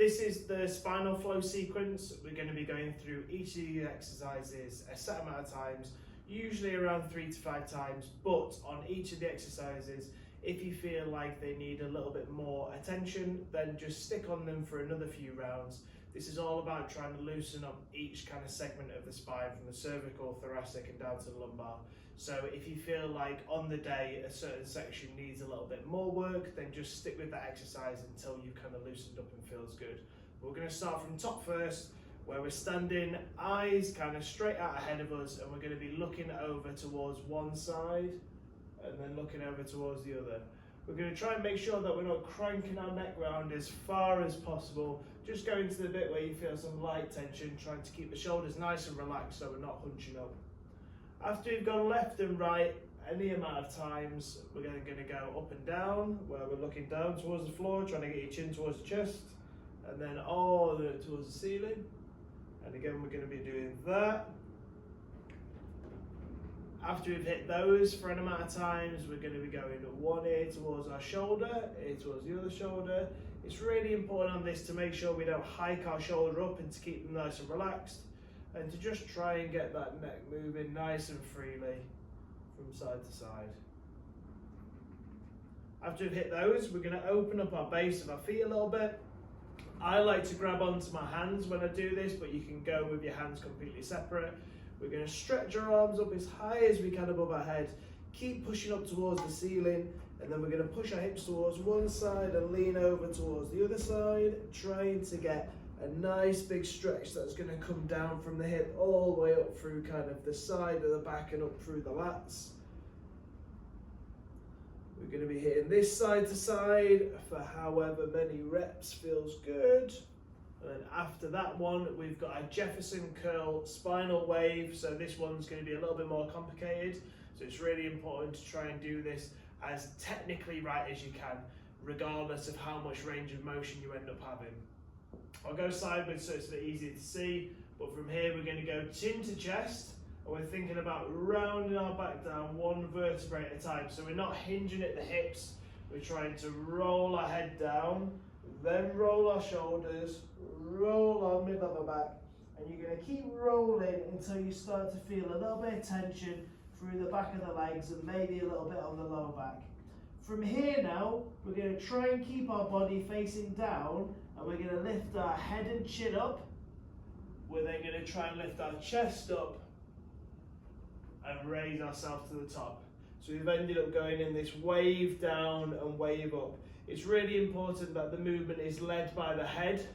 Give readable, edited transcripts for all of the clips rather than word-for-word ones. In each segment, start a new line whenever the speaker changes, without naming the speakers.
This is the spinal flow sequence. We're going to be going through each of these exercises a set amount of times, usually around 3 to 5 times, but on each of the exercises, if you feel like they need a little bit more attention, then just stick on them for another few rounds. This is all about trying to loosen up each kind of segment of the spine, from the cervical, thoracic and down to the lumbar. So if you feel like on the day a certain section needs a little bit more work, then just stick with that exercise until you kind of loosened up and feels good. We're going to start from top first, where we're standing, eyes kind of straight out ahead of us, and we're going to be looking over towards one side and then looking over towards the other. We're going to try and make sure that we're not cranking our neck round as far as possible, just going to the bit where you feel some light tension, trying to keep the shoulders nice and relaxed so we're not hunching up. After we've gone left and right any amount of times, we're going to go up and down, where we're looking down towards the floor, trying to get your chin towards the chest, and then all the way towards the ceiling. And again, we're going to be doing that. After we've hit those for an amount of times, we're going to be going one ear towards our shoulder, ear towards the other shoulder. It's really important on this to make sure we don't hike our shoulder up and to keep them nice and relaxed, and to just try and get that neck moving nice and freely from side to side. After we've hit those, we're going to open up our base of our feet a little bit. I like to grab onto my hands when I do this, but you can go with your hands completely separate. We're going to stretch our arms up as high as we can above our head, keep pushing up towards the ceiling, and then we're going to push our hips towards one side and lean over towards the other side, trying to get a nice big stretch that's going to come down from the hip all the way up through kind of the side of the back and up through the lats. We're going to be hitting this side to side for however many reps feels good. And then after that one, we've got a Jefferson curl spinal wave. So this one's going to be a little bit more complicated. So it's really important to try and do this as technically right as you can, regardless of how much range of motion you end up having. I'll go sideways so it's a bit easier to see, but from here we're going to go chin to chest, and we're thinking about rounding our back down one vertebrae at a time. So we're not hinging at the hips, we're trying to roll our head down, then roll our shoulders, roll our mid-level back, and you're going to keep rolling until you start to feel a little bit of tension through the back of the legs and maybe a little bit on the lower back. From here now, we're going to try and keep our body facing down, and we're going to lift our head and chin up. We're then going to try and lift our chest up and raise ourselves to the top. So we've ended up going in this wave down and wave up. It's really important that the movement is led by the head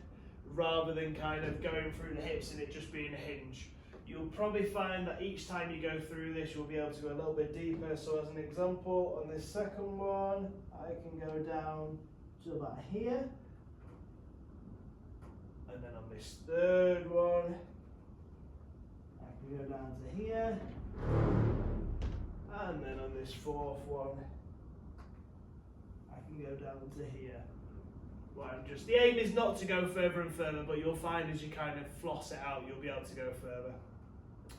rather than kind of going through the hips and it just being a hinge. You'll probably find that each time you go through this, you'll be able to go a little bit deeper. So as an example, on this second one, I can go down to about here. And then on this third one, I can go down to here. And then on this fourth one, I can go down to here. Well, the aim is not to go further and further, but you'll find as you kind of floss it out, you'll be able to go further.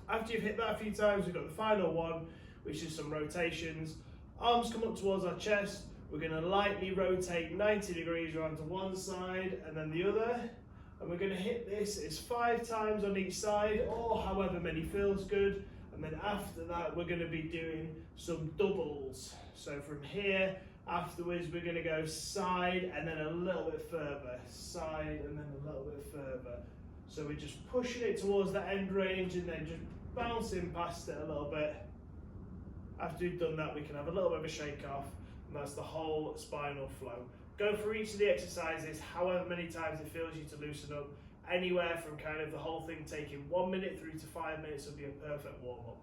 After you've hit that a few times, we've got the final one, which is some rotations. Arms come up towards our chest. We're going to lightly rotate 90 degrees around to one side and then the other. And we're going to hit this as 5 times on each side, or however many feels good. And then after that, we're going to be doing some doubles. So from here, afterwards, we're going to go side and then a little bit further, side and then a little bit further. So we're just pushing it towards the end range and then just bouncing past it a little bit. After we've done that, we can have a little bit of a shake off, and that's the whole spinal flow. Go for each of the exercises however many times it feels you to loosen up. Anywhere from kind of the whole thing taking 1 minute through to 5 minutes would be a perfect warm-up.